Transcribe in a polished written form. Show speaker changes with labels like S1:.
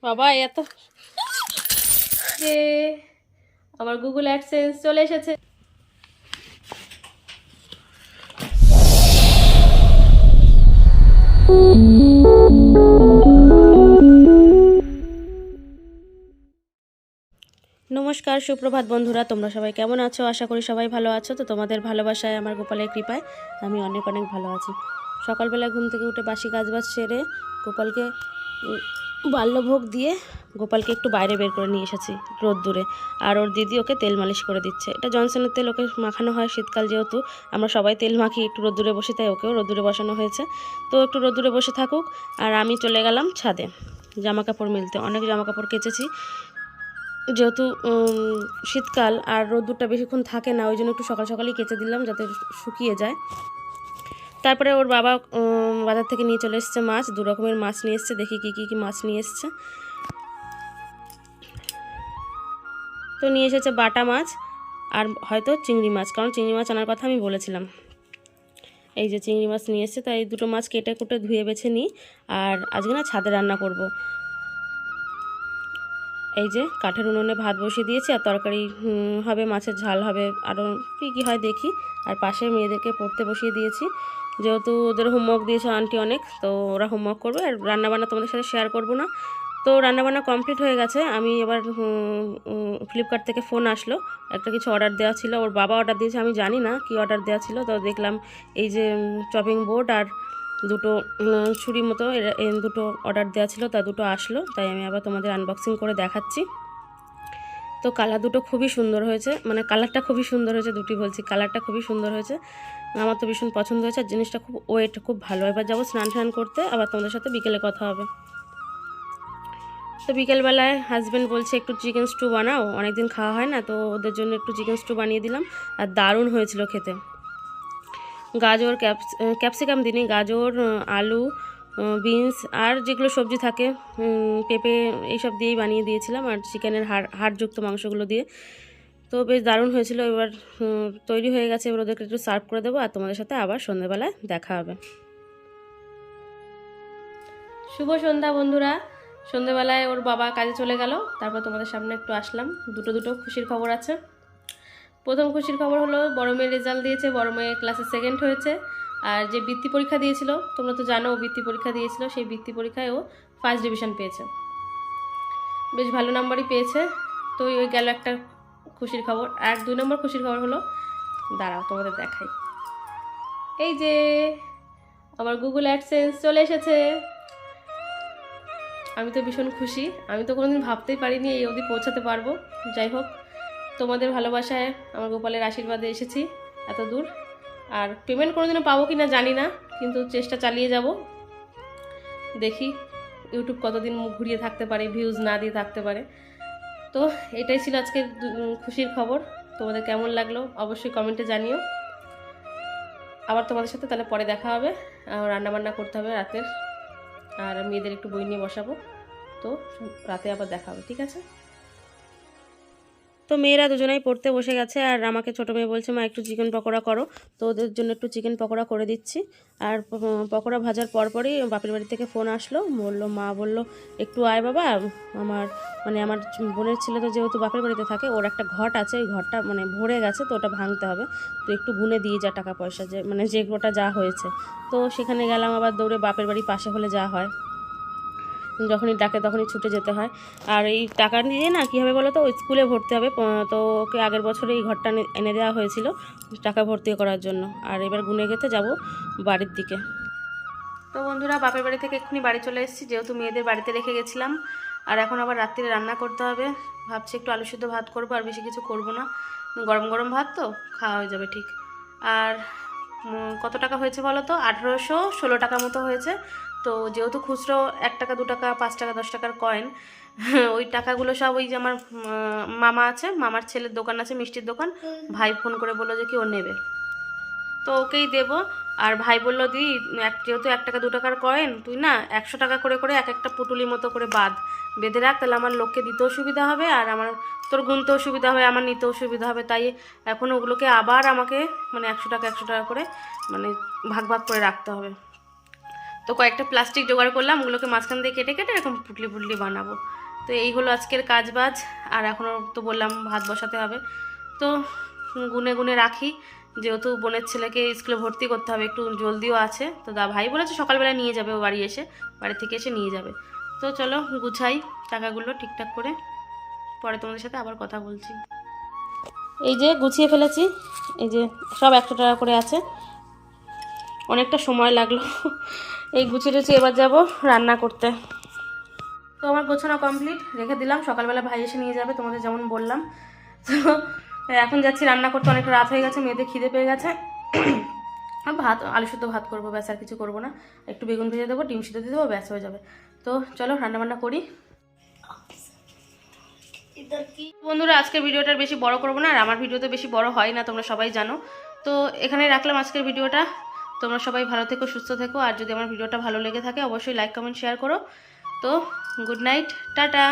S1: বাবা এত যে আমার গুগল অ্যাডসেন্স চলে এসেছে। নমস্কার, সুপ্রভাত বন্ধুরা, তোমরা সবাই কেমন আছো? আশা করি সবাই ভালো আছো। তো তোমাদের ভালোবাসায় আমার গোপালের কৃপায় আমি অনেক অনেক ভালো আছি। সকালবেলা ঘুম থেকে উঠে বাসি কাজবাজ সেরে গোপালকে বাল্যভোগ দিয়ে গোপালকে একটু বাইরে বের করে নিয়ে এসেছি রোদ্দুরে। আর ওর দিদি ওকে তেল মালিশ করে দিচ্ছে। এটা জনসনের তেল, ওকে মাখানো হয় শীতকাল যেহেতু আমরা সবাই তেল মাখি, একটু রোদ্দুরে বসে, তাই ওকেও রোদ্দুরে বসানো হয়েছে। তো একটু রোদ্দুরে বসে থাকুক আর আমি চলে গেলাম ছাদে জামা কাপড় মেলতে। অনেক জামা কাপড় কেচেছি, যেহেতু শীতকাল আর রোদ্দুরটা বেশিক্ষণ থাকে না, ওই জন্য একটু সকাল সকালই কেচে দিলাম যাতে শুকিয়ে যায়। তারপরে ওর বাবা বাজার থেকে নিয়ে চলে এসেছে মাছ, 2 রকমের মাছ নিয়ে এসছে। দেখি কী মাছ নিয়ে এসছে। তো নিয়ে এসেছে বাটা মাছ আর হয়তো চিংড়ি মাছ, কারণ চিংড়ি মাছ আনার কথা আমি বলেছিলাম। এই যে চিংড়ি মাছ নিয়ে এসছে, তাই 2টো মাছ কেটে কুটে ধুয়ে বেছে নিই। আর আজকে না ছাদে রান্না করব। এই যে কাঠের উনুনে ভাত বসিয়ে দিয়েছি আর তরকারি হবে, মাছের ঝাল হবে, আরও কী হয় দেখি। আর পাশে মেয়েদেরকে পড়তে বসিয়ে দিয়েছি, যেহেতু ওদের হোমওয়ার্ক দিয়েছে আন্টি অনেক, তো ওরা হোমওয়ার্ক করবে। আর রান্নাবান্না তোমাদের সাথে শেয়ার করব না। তো রান্নাবান্না কমপ্লিট হয়ে গেছে। আমি এবার ফ্লিপকার্ট থেকে ফোন আসলো, একটা কিছু অর্ডার দেওয়া ছিল। ওর বাবা অর্ডার দিয়েছে, আমি জানি না কি অর্ডার দেওয়া ছিল। তো দেখলাম এই যে চপিং বোর্ড আর 2টো ছুরি মতো, 2টো অর্ডার দেওয়া ছিল, তা 2টো আসলো। তাই আমি আবার তোমাদের আনবক্সিং করে দেখাচ্ছি। তো কালার 2টো খুবই সুন্দর হয়েছে, মানে কালারটা খুবই সুন্দর হয়েছে, 2টি বলছি, কালারটা খুবই সুন্দর হয়েছে। আমার তো ভীষণ পছন্দ হয়েছে। আর জিনিসটা খুব ওয়েট খুব ভালো। এবার যাবো স্নান করতে, আবার তোমাদের সাথে বিকেলে কথা হবে। তো বিকেলবেলায় হাজব্যান্ড বলছে একটু চিকেন স্টু বানাও, অনেকদিন খাওয়া হয় না, তো ওদের জন্য একটু চিকেন স্টু বানিয়ে দিলাম। আর দারুণ হয়েছিল খেতে। গাজর ক্যাপসিকাম দিনে গাজর, আলু, বিনস আর যেগুলো সবজি থাকে, পেঁপে, এইসব দিয়েই বানিয়ে দিয়েছিলাম। আর চিকেনের হাড়যুক্ত মাংসগুলো দিয়ে। তো বেশ দারুণ হয়েছিল। এবার তৈরি হয়ে গেছে, এবার ওদেরকে একটু সার্ভ করে দেবো। আর তোমাদের সাথে আবার সন্ধ্যেবেলায় দেখা হবে। শুভ সন্ধ্যা বন্ধুরা। সন্ধ্যেবেলায় ওর বাবা কাজে চলে গেল, তারপর তোমাদের সামনে একটু আসলাম। দুটো খুশির খবর আছে। প্রথম খুশির খবর হলো বড় মেয়ের রেজাল্ট দিয়েছে, বড় মেয়ে ক্লাসে 2nd হয়েছে। আর যে বৃত্তি পরীক্ষা দিয়েছিল, তোমরা তো জানো ও বৃত্তি পরীক্ষা দিয়েছিল, সেই বৃত্তি পরীক্ষায় ও 1st ডিভিশন পেয়েছে, বেশ ভালো নাম্বারই পেয়েছে। তো ওই গেল একটা খুশির খবর। আর 2 নম্বর খুশির খবর হলো, দাঁড়াও তোমাদের দেখাই। এই যে আমার গুগল অ্যাডসেন্স চলে এসেছে। আমি তো ভীষণ খুশি, আমি তো কোনোদিন ভাবতেই পারিনি এই অবধি পৌঁছাতে পারবো। যাই হোক, তোমাদের ভালোবাসায় আমার গোপালের আশীর্বাদে এসেছি এত দূর। আর পেমেন্ট কোনোদিনও পাবো কি না জানি না, কিন্তু চেষ্টা চালিয়ে যাব। দেখি ইউটিউব কতদিন মুখ ঘুরিয়ে থাকতে পারে, ভিউজ না দিয়ে থাকতে পারে। তো এটাই ছিল আজকের খুশির খবর। তোমাদের কেমন লাগলো অবশ্যই কমেন্টে জানিও। আবার তোমাদের সাথে তাহলে পরে দেখা হবে। রান্নাবান্না করতে হবে রাতের, আর মেয়েদের একটু বই নিয়ে বসাবো। তো রাতে আবার দেখা হবে, ঠিক আছে? তো মেয়েরা দুজনেই পড়তে বসে গেছে। আর আমাকে ছোটো মেয়ে বলছে মা একটু চিকেন পকোড়া করো, তো ওদের জন্য একটু চিকেন পকোড়া করে দিচ্ছি। আর পকোড়া ভাজার পরপরই বাপের বাড়ি থেকে ফোন আসলো, মা বললো একটু আয় বাবা, আমার আমার বোনের ছেলে তো যেহেতু বাপের বাড়িতে থাকে, ওর একটা ঘট আছে, ওই ঘরটা ভরে গেছে, তো ওটা ভাঙতে হবে, তো একটু গুনে দিয়ে যা টাকা পয়সা, যে যেগুলোটা যা হয়েছে। তো সেখানে গেলাম, আবার দৌড়ে বাপের বাড়ি পাশে হলে যা হয়, যখনই ডাকে তখনই ছুটে যেতে হয়। আর এই টাকা নিয়ে না কী হবে বলো তো, ওই স্কুলে ভর্তি হবে, তো ওকে আগের বছরে এই ঘরটা এনে দেওয়া হয়েছিল টাকা ভর্তি করার জন্য। আর এবার গুনে গেতে যাব বাড়ির দিকে। তো বন্ধুরা, বাপের বাড়ি থেকে এক্ষুনি বাড়ি চলে এসেছি, যেহেতু মেয়েদের বাড়িতে রেখে গেছিলাম। আর এখন আবার রাত্রিরে রান্না করতে হবে। ভাবছি একটু আলু সিদ্ধ ভাত করবো, আর বেশি কিছু করব না, গরম গরম ভাত তো খাওয়া হয়ে যাবে ঠিক। আর কত টাকা হয়েছে বলো তো, 1816 টাকা মতো হয়েছে। তো যেহেতু খুচরো 1 টাকা 2 টাকা 5 টাকা 10 টাকার কয়েন, ওই টাকাগুলো সব ওই যে আমার মামা আছে, মামার ছেলের দোকান আছে, মিষ্টির দোকান, ভাই ফোন করে বললো যে কি ও নেবে, তো ওকেই দেবো। আর ভাই বললো দি যেহেতু 1 টাকা 2 টাকার কয়েন, তুই না 100 টাকা করে করে এক একটা পুটুলি মতো করে বেঁধে রাখ, তাহলে আমার লোককে দিতেও সুবিধা হবে, আর আমার তোর গুনতেও সুবিধা হবে, আমার নিতেও সুবিধা হবে। তাই এখন ওগুলোকে আবার আমাকে 100 টাকা 100 টাকা করে ভাগ ভাগ করে রাখতে হবে। তো কয়েকটা প্লাস্টিক জোগাড় করলাম, ওগুলোকে মাঝখান দিয়ে কেটে কেটে এরকম পুটলি পুটলি বানাবো। তো এই হলো আজকের কাজ বাজ। আর এখনও তো বললাম ভাত বসাতে হবে, তো গুনে গুনে রাখি, যেহেতু বোনের ছেলেকে স্কুলে ভর্তি করতে হবে, একটু জলদিও আছে। তো ভাই বলেছে সকালবেলা নিয়ে যাবে, ও বাড়ি থেকে এসে নিয়ে যাবে। তো চলো গুছাই টাকাগুলো ঠিকঠাক করে, পরে তোমাদের সাথে আবার কথা বলছি। এই যে গুছিয়ে ফেলেছি, এই যে সব 100 টাকা করে আছে। অনেকটা সময় লাগলো এই গুছিয়ে টুছিয়ে এবার যাব রান্না করতে। তো আমার গোছানো কমপ্লিট, রেখে দিলাম, সকালবেলা ভাই এসে নিয়ে যাবে তোমাদের যেমন বললাম। তো এখন যাচ্ছি রান্না করতে, অনেকটা রাত হয়ে গেছে, মেয়েদের খিদে পেয়ে গেছে। ভাত, আলু শুদ্ধ ভাত করবো, ব্যাস আর কিছু করবো না। একটু বেগুন ভেজে দেবো, ডিম সিদ্ধ দিয়ে দেবো, ব্যাস হয়ে যাবে। তো চলো রান্নাবান্না করি। বন্ধুরা আজকের ভিডিওটার বেশি বড় করবো না, আর আমার ভিডিও তো বেশি বড় হয় না, তোমরা সবাই জানো। তো এখানে রাখলাম আজকের ভিডিওটা। তোমরা সবাই ভালো থেকো, সুস্থ থেকো, আর যদি আমার ভিডিওটা ভালো লেগে থাকে অবশ্যই লাইক কমেন্ট শেয়ার করো। তো গুড নাইট, টাটা।